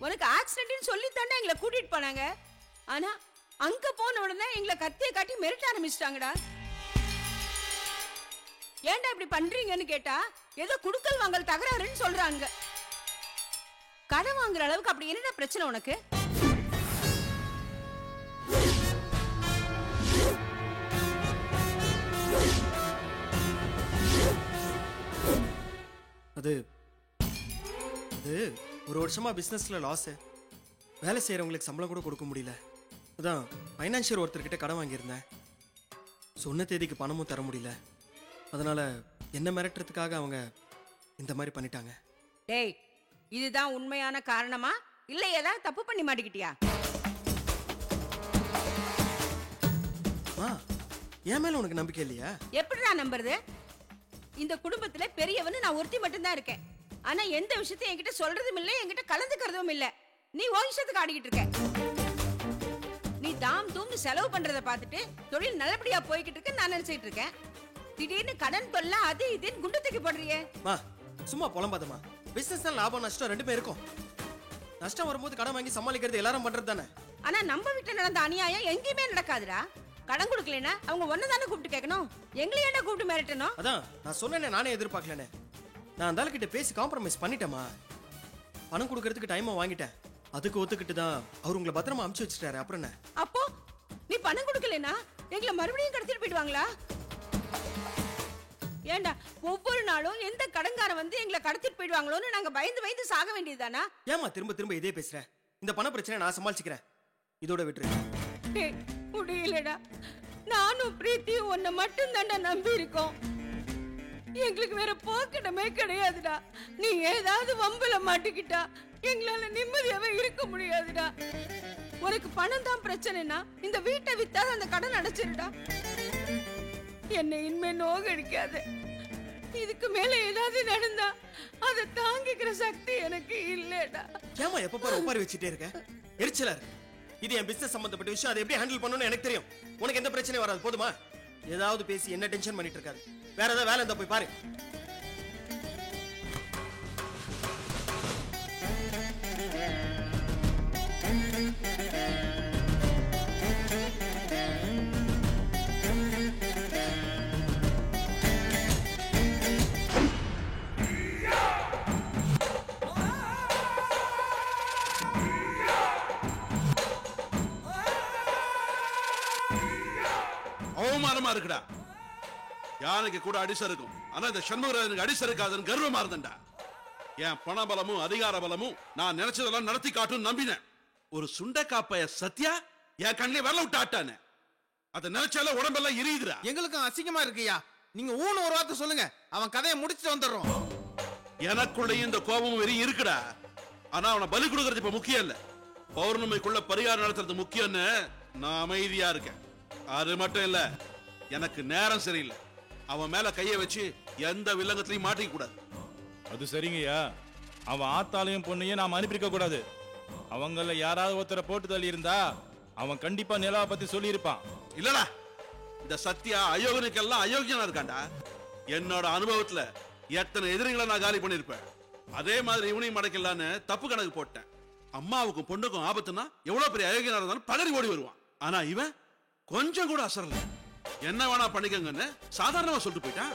உனக்கு ஆக்சிடென்ட்னு சொல்லி தானே எங்களை கூட்டிட்டு போனாங்க. ஆனா அங்க போன உடனே எங்களை கத்தியை காட்டி மிரட்ட ஆரம்பிச்சிட்டாங்கடா. ஏன்டா இப்படி பண்றீங்கன்னு கேட்டா ஏதோ குடுக்கல் வாங்கல் தகராறுன்னு சொல்றாங்க. கடன் வாங்குற அளவுக்கு அப்படி என்னடா பிரச்சனை உனக்கு? அது அது ஒரு வருஷமா பிஸ்னஸில் லாஸு. வேலை செய்கிறவங்களுக்கு சம்பளம் கூட கொடுக்க முடியல. அதான் ஃபைனான்ஷியர் ஒருத்தர்கிட்ட கடன் வாங்கியிருந்தேன். சொன்ன தேதிக்கு பணமும் தர முடியல. அதனால் என்ன மிரட்டுறதுக்காக அவங்க இந்த மாதிரி பண்ணிட்டாங்க. டேய், இதுதான் உண்மையான காரணமா இல்லை ஏதாவது தப்பு பண்ணி மாட்டிக்கிட்டியா? என் மேலே உனக்கு நம்பிக்கை இல்லையா? எப்படிடா நம்புறது? இந்த குடும்பத்துல பெரியவனு நான் ஒருத்தி மட்டும்தான் இருக்கேன். ஆனா எந்த விஷயத்தையும் என்கிட்ட சொல்றதும் இல்லை, என்கிட்ட கலந்துக்கிறதும் இல்லை. நீ உன் இஷ்டத்துக்கு ஆடிக்கிட்டு இருக்க. நீ தாம் தூம்னு செலவு பண்றதை பார்த்துட்டு தொழில் நல்லபடியா போய்கிட்டு இருக்கு நான் நினைச்சிட்டு இருக்கேன். திடீர்னு கடன் தொல்லை அது இதுன்னு குண்டு தூக்கி போடுறியே. சும்மா புலம்பாதமா. பிசினஸ் தான் லாபம் நஷ்டம் ரெண்டுமே இருக்கும். நஷ்டம் வரும்போது கடன் வாங்கி சமாளிக்கிறது எல்லாரும் பண்றது தானே. ஆனா நம்ம வீட்டுல நடந்த அநியாயம் எங்கேயுமே நடக்காதுடா. கடன் கொடுக்கலனா அவங்க ஒன்னதானே கூப்பிட்டு கேட்கணும். எங்களை ஏன்டா கூப்பிட்டு மிரட்டணும்? அதான் நான் சொன்னேனே, நானே எதிர்பார்க்கலனே. நான் அந்த ஆளுகிட்ட பேசி காம்ப்ரமைஸ் பண்ணிட்டேமா. பணம் கொடுக்கறதுக்கு டைமை வாங்கிட்டேன். அதுக்கு ஒத்துக்கிட்டு தான் அவர் உங்களை பத்திரமா அமுச்சு வச்சுட்டாரு. அப்புறம் என்ன? அப்போ நீ பணம் கொடுக்கலனா எங்களை மறுபடியும் கடத்திட்டு போயிடுவாங்களா? ஏண்டா ஒவ்வொரு நாளும் எந்த கடன்காரன் வந்து எங்களை கடத்திட்டு போயிடுவாங்களோன்னு நாங்க பயந்து பயந்து சாக வேண்டியதுதானா? ஏமா திரும்ப திரும்ப இதே பேசுற? இந்த பண பிரச்சனை நான் சமாளிச்சுக்கிறேன். இதோட விட்டுரு. முடியலடா. நானும் பிரீத்தியும் உன்னை மட்டும் தாண்டா நம்பி இருக்கோம். எங்களுக்கு வேற போக்கிடமே கிடையாதுடா. நீ ஏதாவது வம்புல மாட்டிக்கிட்டா எங்களால நிம்மதியாவே இருக்க முடியாதுடா. உனக்கு பணம் தான் பிரச்சனைனா இந்த வீட்டை வித்தாத அந்த கடன் அடைச்சிருடா. என்னை இனிமே நோகடிக்காத. இதுக்கு மேல ஏதாவது நடந்தா அதை தாங்கிக்கிற சக்தி எனக்கு இல்லடா. ஏமா எப்ப பாரு ஒப்பாரி வச்சுட்டே இருக்க? எரிச்சலா இருக்கு. இது என் பிசினஸ் சம்பந்தப்பட்ட விஷயம். அதை எப்படி ஹேண்டில் பண்ணணும்னு எனக்கு தெரியும். உனக்கு எந்த பிரச்சனையும் வராது. போதுமா? ஏதாவது பேசி என்ன டென்ஷன் பண்ணிட்டு இருக்காரு. வேற ஏதாவது வேலை இருந்தா போய் பாரு. அவமானமா இருக்குடா. யானைக்கு கூட அடிச இருக்கும். ஆனா இந்த சண்முகராஜனுக்கு அடிச இருக்காதுன்னு கர்வமா இருந்தேன்டா. என் பண பலமும் அதிகார பலமும் நான் நினைச்சதெல்லாம் நடத்தி காட்டும் நம்பினேன். ஒரு சுண்டக்காப்பைய சத்யா என் கண்ணிலே வரல விட்டு ஆட்டானே. அதை நினைச்சால உடம்பெல்லாம் எரியுதுடா. எங்களுக்கும் அசிங்கமா இருக்குயா. நீங்க ஊன்னு ஒரு வார்த்தை சொல்லுங்க, அவன் கதையை முடிச்சுட்டு வந்துடுறோம். எனக்குள்ளேயும் இந்த கோபமும் வெறி இருக்குடா. ஆனா அவனை பலி கொடுக்கறது இப்ப முக்கியம் இல்ல. பௌர்ணமிக்குள்ள பரிகாரம் நடத்துறது முக்கியம்னு நான் அமைதியா இருக்கேன். அது மட்டும் இல்ல, எனக்கு நேரம் சரியில்லை. அவன் மேல கைய வச்சு எந்த வில்லங்கத்திலையும் மாட்டிக்க கூடாது. அது சரிங்கய்யா. அவன் ஆத்தாலையும் பொண்ணையும் நாம அனுப்பியிருக்க கூடாது. அவங்கள யாராவது ஒருத்தரை போட்டு தள்ளி இருந்தா அவன் கண்டிப்பா நிலாவை பத்தி சொல்லி இருப்பான். இல்லடா, இந்த சத்யா அயோகனுக்கெல்லாம் அயோக்கியனா இருக்காண்டா. என்னோட அனுபவத்துல எத்தனை எதிரிகளை நான் காலி பண்ணிருப்பேன். அதே மாதிரி இவனையும் மடக்கலான்னு தப்பு கணக்கு போட்டேன். அம்மாவுக்கும் பொண்ணுக்கும் ஆபத்துனா எவ்வளவு பெரிய அயோக்கியனா இருந்தாலும் பதறி ஓடி வருவான். ஆனா இவன் கொஞ்சம் கூட அசரல. என்ன வேணா பண்ணிக்கங்கன்னு சாதாரணமா சொல்லிட்டு போயிட்டான்.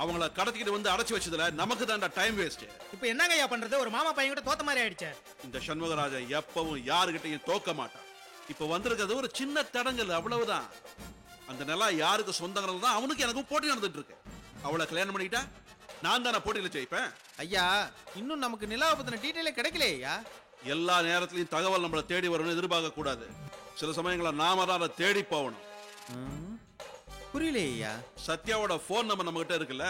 அவங்கள கடத்திக்கிட்டு வந்து அடைச்சு வச்சதுல நமக்கு தான்டா டைம் வேஸ்ட். இப்ப என்னங்க ஐயா பண்றது? ஒரு மாமா பையன் கூட தோத்த மாதிரி ஆயிடுச்சு. இந்த சண்முகராஜன் எப்பவும் யாருகிட்டையும் தோக்க மாட்டான். இப்ப வந்திருக்கிறது ஒரு சின்ன தடங்கல், அவ்வளவுதான். அந்த நிலம் யாருக்கு சொந்தங்கள் தான் அவனுக்கு எனக்கும் போட்டி நடந்துட்டு இருக்கு. அவளை கல்யாணம் பண்ணிக்கிட்டா நான் தானே போட்டியில ஜெயிப்பேன். ஐயா, இன்னும் நமக்கு நிலாவை பத்தின டீட்டெயிலே கிடைக்கலையே ஐயா. எல்லா நேரத்திலையும் தகவல் நம்மளை தேடி வரும்னு எதிர்பார்க்க கூடாது. சில சமயங்கள நாம தான் அதை தேடி போகணும். புரியலையா? சத்யாவோட போன் நம்பர் நம்ம கிட்ட இருக்குல்ல,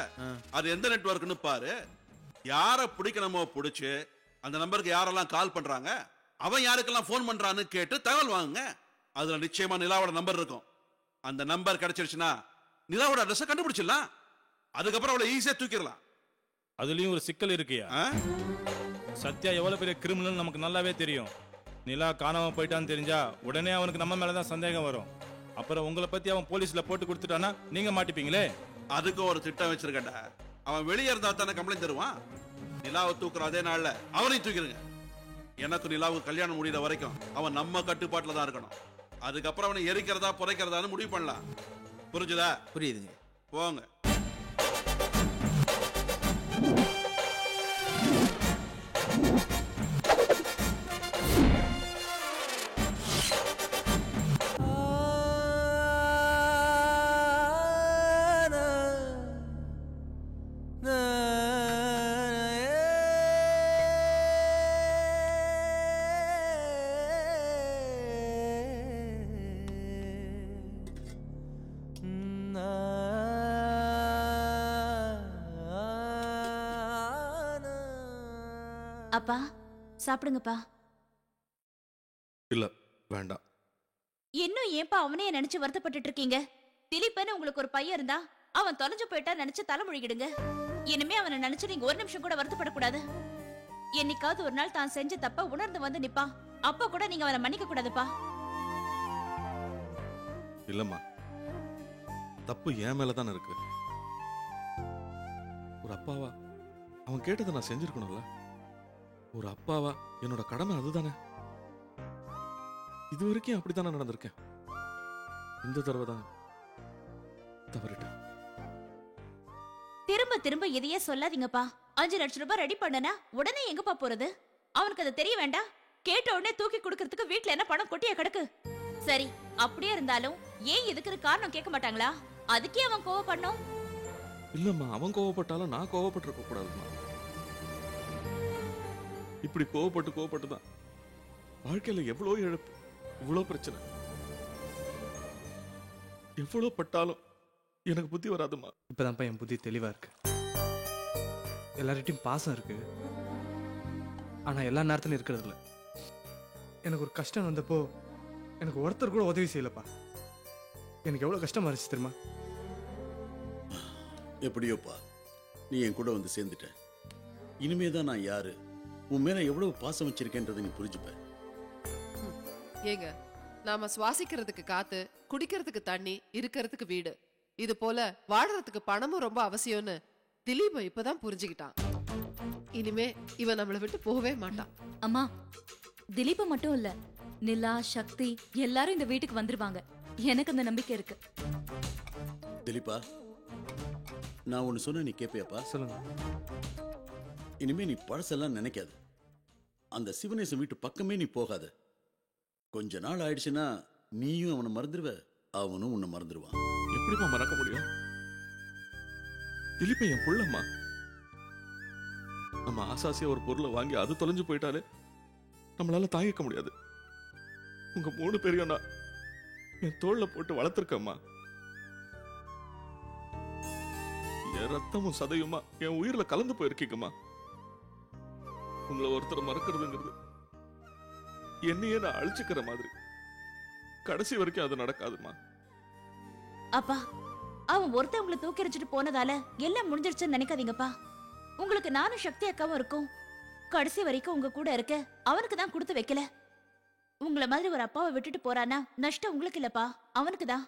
அது எந்த நெட்வொர்க்னு பாரு. யார பிடிக்கணுமோ பிடிச்சு அந்த நம்பருக்கு யாரெல்லாம் கால் பண்றாங்க, அவன் யாருக்கெல்லாம் போன் பண்றான்னு கேட்டு தகவல் வாங்குங்க. அதுல நிச்சயமா நிலாவோட நம்பர் இருக்கும். அந்த நம்பர் கிடைச்சிருச்சுன்னா நிலாவோட அட்ரஸை கண்டுபிடிச்சிடலாம். அதுக்கப்புறம் அவளை ஈஸியா தூக்கிடலாம். அதுலயும் ஒரு சிக்கல் இருக்குயா. சத்யா எவ்வளவு பெரிய கிரிமினல் நமக்கு நல்லாவே தெரியும். நிலா காணாம போயிட்டான்னு தெரிஞ்சா உடனே அவனுக்கு நம்ம மேலதான் சந்தேகம் வரும். அப்புறம் உங்களை பத்தி அவன் போலீஸ்ல போட்டு கொடுத்துட்டானா நீங்க மாட்டிப்பீங்களே. அதுக்கு ஒரு திட்டம் வச்சிருக்கேன்டா. அவன் வெளியே இருந்தா தானே கம்ப்ளைண்ட் தருவான். நிலாவை தூக்குற அதே நாள்ல அவனையும் தூக்கிடுங்க. எனக்கு நிலாவுக்கு கல்யாணம் முடிகிற வரைக்கும் அவன் நம்ம கட்டுப்பாட்டில் தான் இருக்கணும். அதுக்கப்புறம் அவனை எரிக்கிறதா புதைக்கிறதான்னு முடிவு பண்ணலாம். புரிஞ்சுதா? புரியுதுங்க. போங்க. அப்பா சாப்பிடுங்கப்பா. இல்ல வேண்டாம். இன்னும் ஏன்பா அவனையே நினைச்சு வருத்தப்பட்டுட்டு இருக்கீங்க? திலீப்னு உங்களுக்கு ஒரு பையன் இருந்தா அவன் தொலைஞ்சு போயிட்டா நினைச்சு தலைமுழுகிடுங்க. இனிமே அவனை நினைச்சு நீங்க ஒரு நிமிஷம் கூட வருத்தப்படக்கூடாது. என்னைக்காவது ஒரு நாள் தான் செஞ்ச தப்ப உணர்ந்து வந்து நிப்பா. அப்ப கூட நீங்க அவனை மன்னிக்க கூடாதுப்பா. இல்லம்மா, தப்பு என் மேலதானே இருக்கு. ஒரு அப்பாவா அவன் கேட்டதை நான் செஞ்சிருக்கணும்ல. ஒரு அப்பாவா என்னோட கடமை அதுதானே. இது வரைக்கும் அப்படித்தானே நடந்திருக்கேன். இந்த தடவை தான் தவறிட்டேன். திரும்ப திரும்ப இதையே சொல்லாதீங்கப்பா. 5 லட்சம் ரூபாய் ரெடி பண்ணனா உடனே எங்கப்பா போறது? அவனுக்கு அது தெரிய வேண்டாம். கேட்ட உடனே தூக்கி கொடுக்கறதுக்கு வீட்ல என்ன பணம் கொட்டியா கிடக்கு? சரி, அப்படியே இருந்தாலும் ஏன் இதுக்கு காரணம் கேட்க மாட்டாங்களா? அதுக்கே அவன் கோவப்படணும். இல்லம்மா, அவன் கோவப்பட்டாலும் நான் கோவப்பட்டிருக்க கூடாதுமா. இப்படி கோவப்பட்டு தான் வாழ்க்கையில எவ்வளோ இழப்பு, இவ்வளோ பிரச்சனை. எவ்வளோ பட்டாலும் எனக்கு புத்தி வராதுமா. இப்பதான்ப்பா என் புத்தி தெளிவா இருக்கு. எல்லார்கிட்டையும் பாசம் இருக்கு, ஆனா எல்லா நேரத்திலும் இருக்கிறது இல்லை. எனக்கு ஒரு கஷ்டம் வந்தப்போ எனக்கு ஒருத்தர் கூட உதவி செய்யலப்பா. எனக்கு எவ்வளவு கஷ்டமா இருந்துச்சு தெரியுமா? எப்படியோப்பா, நீ என் கூட வந்து சேர்ந்துட்ட. இனிமேதான் நான் யாரு, உன் மேல எவ்வளவு பாசம் வச்சிருக்கேன்றதை நீ புரிஞ்சுப்ப. ஏங்க, நாம சுவாசிக்கிறதுக்கு காத்து, குடிக்கிறதுக்கு தண்ணி, இருக்கிறதுக்கு வீடு, இது போல வாழறதுக்கு பணமும் ரொம்ப அவசியம்னு திலீப் இப்பதான் புரிஞ்சுக்கிட்டான். இனிமே இவன் நம்மளை விட்டு போகவே மாட்டான். அம்மா, திலீப மட்டும் இல்ல, நிலா, சக்தி எல்லாரும் இந்த வீட்டுக்கு வந்துருவாங்க. எனக்கு அந்த நம்பிக்கை இருக்கு. திலீப்பா, நான் ஒன்னு சொன்ன நீ கேப்பியாப்பா? சொல்லுங்க. இனிமே நீ பழசெல்லாம் நினைக்காது. அந்த சிவனேசன் வீட்டு பக்கமே நீ போகாத. கொஞ்ச நாள் ஆயிடுச்சுன்னா நீயும் அவனை மறந்துடுவ, அவனும் உன்னை மறந்துடுவான். எப்படிமா மறக்க முடியும்? திலீப் என் புள்ளம்மா. நம்ம ஆசாசியா ஒரு பொருளை வாங்கி அது தொலைஞ்சு போயிட்டாலே நம்மளால தாங்கிக்க முடியாது. உங்க 3 பேரையும் நான் என் தோள்ல போட்டு வளர்த்திருக்கம்மா. என் ரத்தமும் சதையுமா என் உயிர்ல கலந்து போயிருக்கீங்கம்மா. உங்களை ஒருத்தர் மறக்கிறதுங்கிறது என்னையே நான் அழிச்சுக்கிற மாதிரி. கடைசி வரைக்கும் அது நடக்காதுமா. அப்பா, அவன் ஒருத்தன் உங்களை தூக்கி எறிஞ்சிட்டு போனதால எல்லாம் முடிஞ்சிருச்சுன்னு நினைக்காதீங்கப்பா. உங்களுக்கு நானும் சக்தி அக்காவும் இருக்கும். கடைசி வரைக்கும் உங்க கூட இருக்க அவனுக்கு தான் கொடுத்து வைக்கல. உங்களை மாதிரி ஒரு அப்பாவை விட்டுட்டு போறானா நஷ்டம் உங்களுக்கு இல்லப்பா, அவனுக்கு தான்.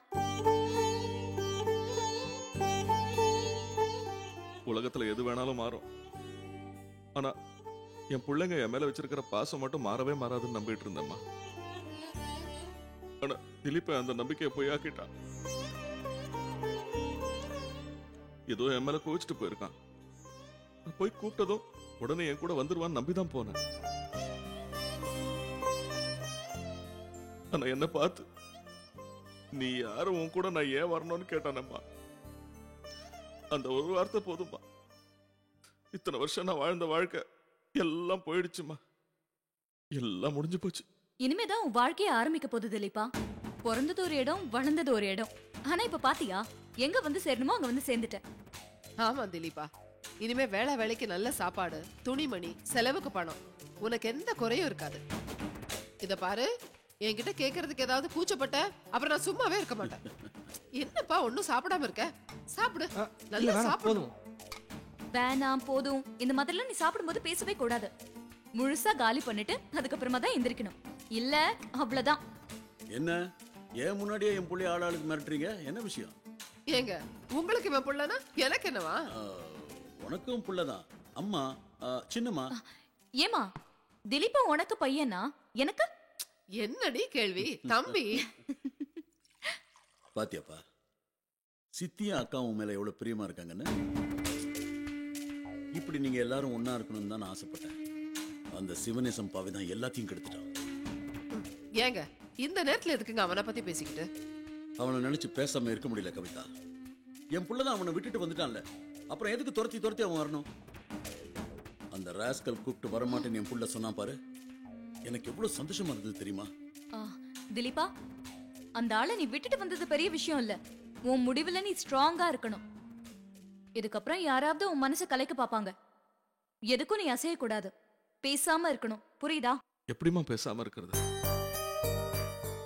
உலகத்துல எது வேணாலும் மாறும், ஆனா என் பிள்ளைங்க என் மேல வச்சிருக்கிற பாசம் மட்டும் மாறவே மாறாதுன்னு நம்பிட்டு இருந்தேம்மா. ஆனா திலீப்ப அந்த நம்பிக்கையை போய் ஆக்கிட்டான். ஏதோ என் மேல கோவிச்சுட்டு போயிருக்கான். போய் கூப்பிட்டதும் உடனே என் கூட வந்துருவான்னு நம்பிதான் போனேன். ஆனா என்ன பார்த்து நீ யாரும் உன் கூட நான் ஏன் வரணும்னு கேட்டானம்மா. அந்த ஒரு வார்த்தை போதும்மா. இத்தனை வருஷம் நான் வாழ்ந்த வாழ்க்கை எல்லாம் போயிடுச்சுமா. எல்லாம் முடிஞ்சு போச்சு. இனிமேதான் உன் வாழ்க்கைய ஆரம்பிக்க போகுது திலீப்பா. பிறந்தது ஒரு இடம், வளர்ந்தது ஒரு இடம். ஆனா இப்ப பாத்தியா, எங்க வந்து சேரணுமோ அங்க வந்து சேர்ந்துட்டேன். ஆமா திலீப்பா, இனிமே வேளை வேலைக்கு நல்ல சாப்பாடு, துணிமணி, செலவுக்கு பணம், உனக்கு எந்த குறையும் இருக்காது. இத பாரு, என்கிட்ட கேக்குறதுக்கு ஏதாவது கூச்சப்பட்ட அப்புறம் நான் சும்மாவே இருக்க மாட்டேன். என்னப்பா ஒன்னும் சாப்பிடாம இருக்க? சாப்பிடு, நல்லா சாப்பிடு. வேணாம் போதும், இந்த மாதிரிலாம் நீ சாப்பிடும்போது பேசவே கூடாது. முழுசா காலி பண்ணிட்டு அதுக்கப்புறமா தான் எந்திரிக்கணும். இல்ல அவ்வளவுதான். என்ன ஏன் முன்னாடியே என் புள்ளைய ஆளாளுக்கு மிரட்டுறீங்க? என்ன விஷயம்? ஏங்க, உங்களுக்கு இவன் புள்ளனா எனக்கு என்னவா? உனக்கும் புள்ளதான். அம்மா, சின்னம்மா. ஏமா திலீபா உனக்கு பையனா? எனக்கு என்னடி கேள்வி தம்பி? பாத்தியாப்பா, சித்தியும் அக்காவும் மேல எவ்வளவு பிரியமா இருக்காங்கன்னு. இப்படி நீங்க எல்லாரும் ஒன்னா இருக்கணும்னு தான் நான் ஆசைப்பட்டேன். அந்த சிவநேசம் பாவை தான் எல்லாத்தையும் கெடுத்துட்டான். ஏங்க இந்த நேரத்துல எதுக்குங்க அவனை பத்தி பேசிக்கிட்டு? அவனை நினைச்சு பேசாம இருக்க முடியல கவிதா. என் புள்ளதான் அவனை விட்டுட்டு வந்துட்டான்ல, அப்புறம் எதுக்கு துரத்தி துரத்தி அவன் வரணும்? அந்த ராஸ்கல் கூப்பிட்டு வரமாட்டேன்னு என் புள்ள சொன்னா பாரு, எனக்கு எவ்வளவு சந்தோஷமா இருந்தது தெரியுமா? திலீபா, அந்த ஆளை நீ விட்டுட்டு வந்தது பெரிய விஷயம் இல்ல. உன் முடிவுல நீ ஸ்ட்ராங்கா இருக்கணும். இதுக்கப்புறம் யாராவது உன் மனசை கலைக்க பாப்பாங்க. எதுக்கும் நீ அசைய கூடாது, பேசாம இருக்கணும். புரியுதா? எப்படிமா பேசாம இருக்கிறது?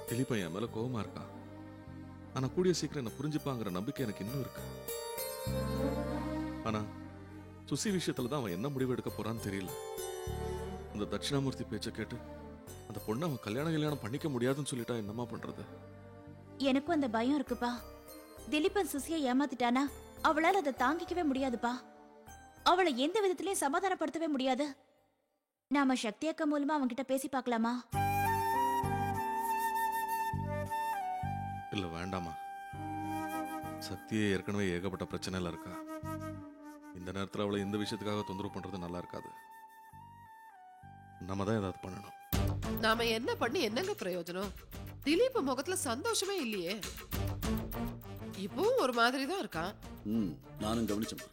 திலீபா என் மேல கோவமா இருக்கா. ஆனா கூடிய சீக்கிரம் என்ன புரிஞ்சுப்பாங்கிற நம்பிக்கை எனக்கு இன்னும் இருக்கு. ஆனா சுசி விஷயத்துல தான் அவன் என்ன முடிவு எடுக்க போறான்னு தெரியல. அந்த தட்சிணாமூர்த்தி பேச்ச கேட்டு அந்த பொண்ணை அவன் கல்யாணம் பண்ணிக்க முடியாதுன்னு சொல்லிட்டா என்னமா பண்றது? எனக்கும் அந்த பயம் இருக்குப்பா. திலீபன் சுசியை ஏமாத்திட்டானா அவளால அதை தாங்கிக்கவே முடியாதுப்பா. அவளை எந்த விதத்திலயும் சமாதானப்படுத்தவே முடியாது. நாம சக்தி அக்கா மூலமா அவன்கிட்ட பேசி பார்க்கலாமா? இல்ல வேண்டாமா. சக்தியே ஏற்கனவே ஏகப்பட்ட பிரச்சனைல இருக்கா. இந்த நேரத்துல அவளை இந்த விஷயத்துக்காக தொந்தரவு பண்றது நல்லா இருக்காது. நம்ம தான் ஏதாவது பண்ணணும். நாம என்ன பண்ணி என்னங்க பிரயோஜனம்? திலீப் முகத்துல சந்தோஷமே இல்லையே. இப்பவும் ஒரு மாதிரி தான் இருக்கான். நானும் கவனிச்சேன்.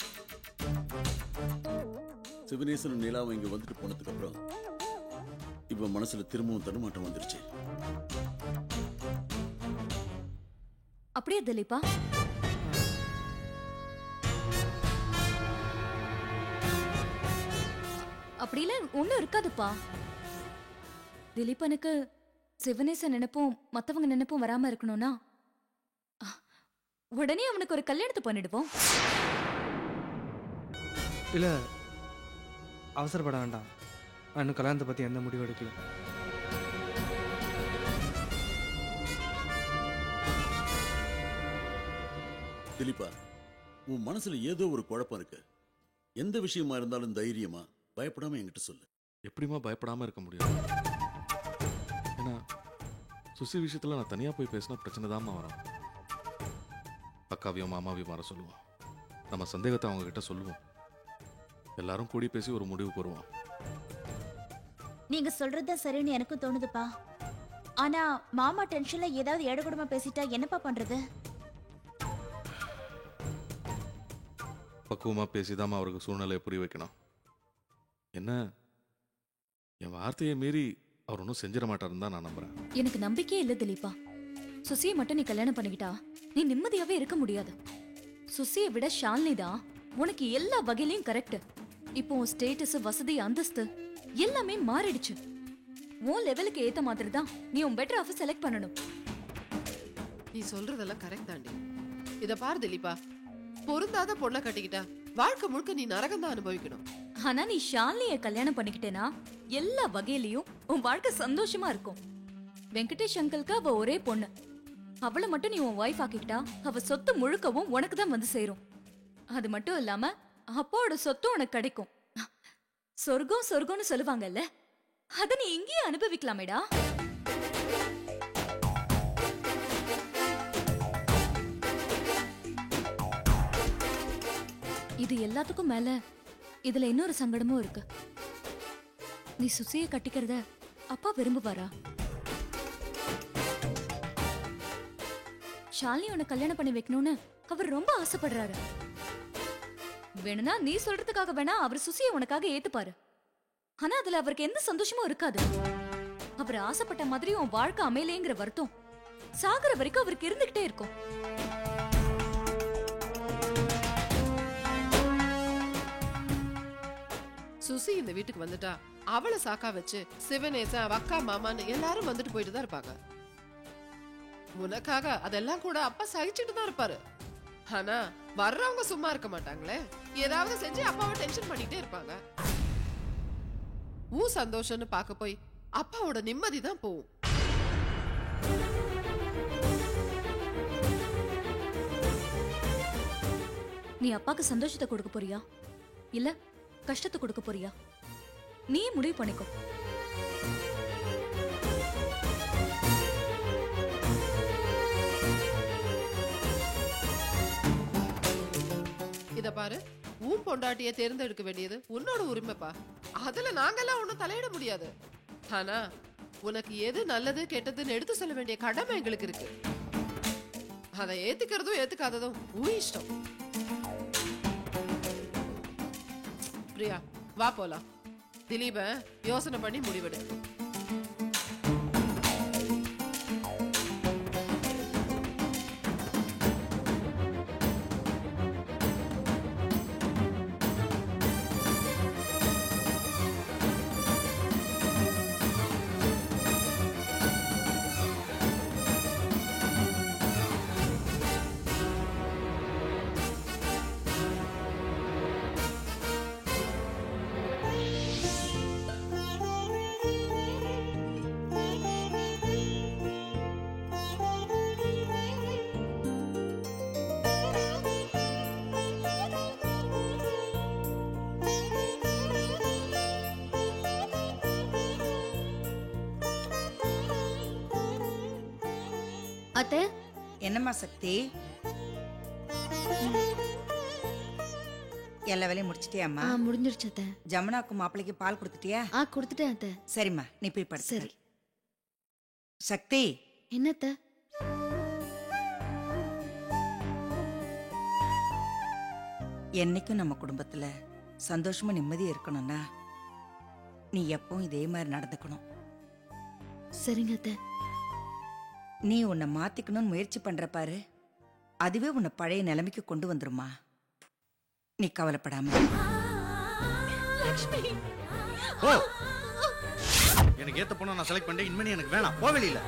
சிவனேசன் நிலாவை இங்க வந்துட்டு போனதுக்கு அப்புறம் இப்ப மனசுல திரும்பவும் தடுமாட்டம் வந்துருச்சு. அப்படியே திலீபா? அப்படில ஒண்ணும் இருக்காதுப்பா. திலீபனுக்கு சிவனேசன் நினைப்பும் மத்தவங்க நினைப்பும் வராம இருக்கணும்னா உடனே அவனுக்கு ஒரு கல்யாணத்தை பண்ணிடுவோம். இல்ல, அவசரப்பட வேண்டாம். நான் இன்னும் கல்யாணத்தை பத்தி எந்த முடிவு எடுக்கல. திலீபா, உன் மனசுல ஏதோ ஒரு குழப்பம் இருக்கு. எந்த விஷயமா இருந்தாலும் தைரியமா பயப்படாம என்கிட்ட சொல்லு. எப்படிமா பயப்படாம இருக்க முடியும்? ஏன்னா சுசி விஷயத்துல நான் தனியா போய் பேசினா பிரச்சனை தாமா வரும். அக்காவையும் மாமாவையும் வர சொல்லுவோம். நம்ம சந்தேகத்தை அவங்க கிட்ட சொல்லுவோம். எல்லாரும் கூடி பேசி ஒரு முடிவுக்கு வருவோம். நீங்க சொல்றது சரின்னு எனக்கும் தோணுதுப்பா. ஆனா மாமா டென்ஷன்ல ஏதாவது ஏடகுடமா பேசிட்டா என்னப்பா பண்றது? பக்குவமா பேசிதாமா அவருக்கு சூழ்நிலையை புரிய வைக்கணும். என்ன, என் வார்த்தையை மீறி அவர் ஒன்றும் செஞ்சிட மாட்டாருன்னு தான் நான் நம்புறேன். எனக்கு நம்பிக்கையே இல்லை திலீபா. சுசியை மட்டும் நீ கல்யாணம் பண்ணிக்கிட்டா நீ நிம்மதியாவே இருக்க முடியாது. சுசியை விட ஷாலினி தான் உனக்கு எல்லா வகையிலையும் கரெக்ட். இப்போ உன் ஸ்டேட்டஸ், வசதி, அந்தஸ்து எல்லாமே மாறிடுச்சு. உன் லெவலுக்கு ஏத்த மாதிரி தான் நீ உன் பெட்டர் ஆஃபர் செலக்ட் பண்ணணும். நீ சொல்றதெல்லாம் கரெக்ட் தாண்டி. இத பாரு திலீபா, பொருந்தாத பொண்ணை கட்டிக்கிட்டா வாழ்க்கை முழுக்க நீ நரகம் தான் அனுபவிக்கணும். ஆனா நீ ஷாலினியை கல்யாணம் பண்ணிக்கிட்டேனா எல்லா வகையிலையும் உன் வாழ்க்கை சந்தோஷமா இருக்கும். வெங்கடேஷ் அங்கிளுக்கு அவ ஒரே பொண்ணு. அவளை மட்டும் நீ உன் வைஃப் ஆக்கிக்கிட்டா அவ சொத்து முழுக்கவும் உனக்கு தான் வந்து சேரும். அது மட்டும் இல்லாம அப்பாவோட சொத்தும் உனக்கு கிடைக்கும். சொர்க்கம் சொர்க்கம்னு சொல்லுவாங்கல்ல, அத நீ இங்கேயே அனுபவிக்கலாமேடா. இது எல்லாத்துக்கும் மேல இதுல இன்னொரு சங்கடமும் இருக்கு. நீ சுசியை கட்டிக்கிறத அப்பா விரும்புவாரா? ஷாலினி உன்னை கல்யாணம் பண்ணி வைக்கணும்னு அவர் ரொம்ப ஆசைப்படுறாரு. வேணும்னா நீ சொல்றதுக்காக வேணா அவர் சுசியை உனக்காக ஏத்துப்பாரு. ஆனா அதுல அவருக்கு எந்த சந்தோஷமும் இருக்காது. அவர் ஆசைப்பட்ட மாதிரி உன் வாழ்க்கை அமையலேங்கிற வருத்தம் சாகர வரைக்கும் அவருக்கு இருந்துகிட்டே இருக்கும். சுசி இந்த வீட்டுக்கு வந்துட்டா அவளை சாக்கா வச்சு சிவனேசன், அக்கா, மாமான்னு எல்லாரும் வந்துட்டு போயிட்டு தான் இருப்பாங்க. உனக்காக அதெல்லாம் கூட அப்பா சகிச்சுட்டு தான் இருப்பாரு. ஆனா வர்றவங்க சும்மா இருக்க மாட்டாங்களே, ஏதாவது செஞ்சு அப்பாவை டென்ஷன் பண்ணிட்டே இருப்பாங்க. சந்தோஷம்னு பார்க்க போய் அப்பாவோட நிம்மதி தான் போகும். நீ அப்பாக்கு சந்தோஷத்தை கொடுக்க போறியா இல்ல கஷ்டத்தை கொடுக்க போறியா? நீ முடிவு பண்ணிக்கோ. இத பாரு, உன் பொண்டாட்டிய தேர்ந்தெடுக்க வேண்டியது உன்னோட உரிமைப்பா. அதுல நாங்கெல்லாம் ஒண்ணும் தலையிட முடியாது. ஆனா உனக்கு எது நல்லது கெட்டதுன்னு எடுத்து சொல்ல வேண்டிய கடமை எங்களுக்கு இருக்கு. அதை ஏத்துக்கிறதும் ஏத்துக்காததும் உன் இஷ்டம். பிரியா, வா போலாம். திலீப யோசனை பண்ணி முடிவெடு. அத்தை, என்னம்மா சக்தி, எல்லா வேலையும் முடிச்சிட்டியாம்மா? முடிஞ்சிருச்சு அத்தை. ஜமுனாக்கு மாப்பிளைக்கு பால் கொடுத்துட்டியா? கொடுத்துட்டேன் அத்தை. சரிம்மா, நீ போய் படு. சரி. சக்தி, என்னத்த? என்னைக்கும் நம்ம குடும்பத்துல சந்தோஷமா நிம்மதியா இருக்கணும்னா நீ எப்பவும் இதே மாதிரி நடந்துக்கணும். சரிங்க அத்தை. நீ உன்னை மாத்திக்கணும்னு முயற்சி பண்ற பாரு, அதுவே உன்னை பழைய நிலைமைக்கு கொண்டு வந்துருமா. நீ கவலைப்படாம. எனக்கு ஏத்த பொண்ணை நான் செலக்ட் பண்ணேன். இனிமே எனக்கு வேணாம், போ வெளியில.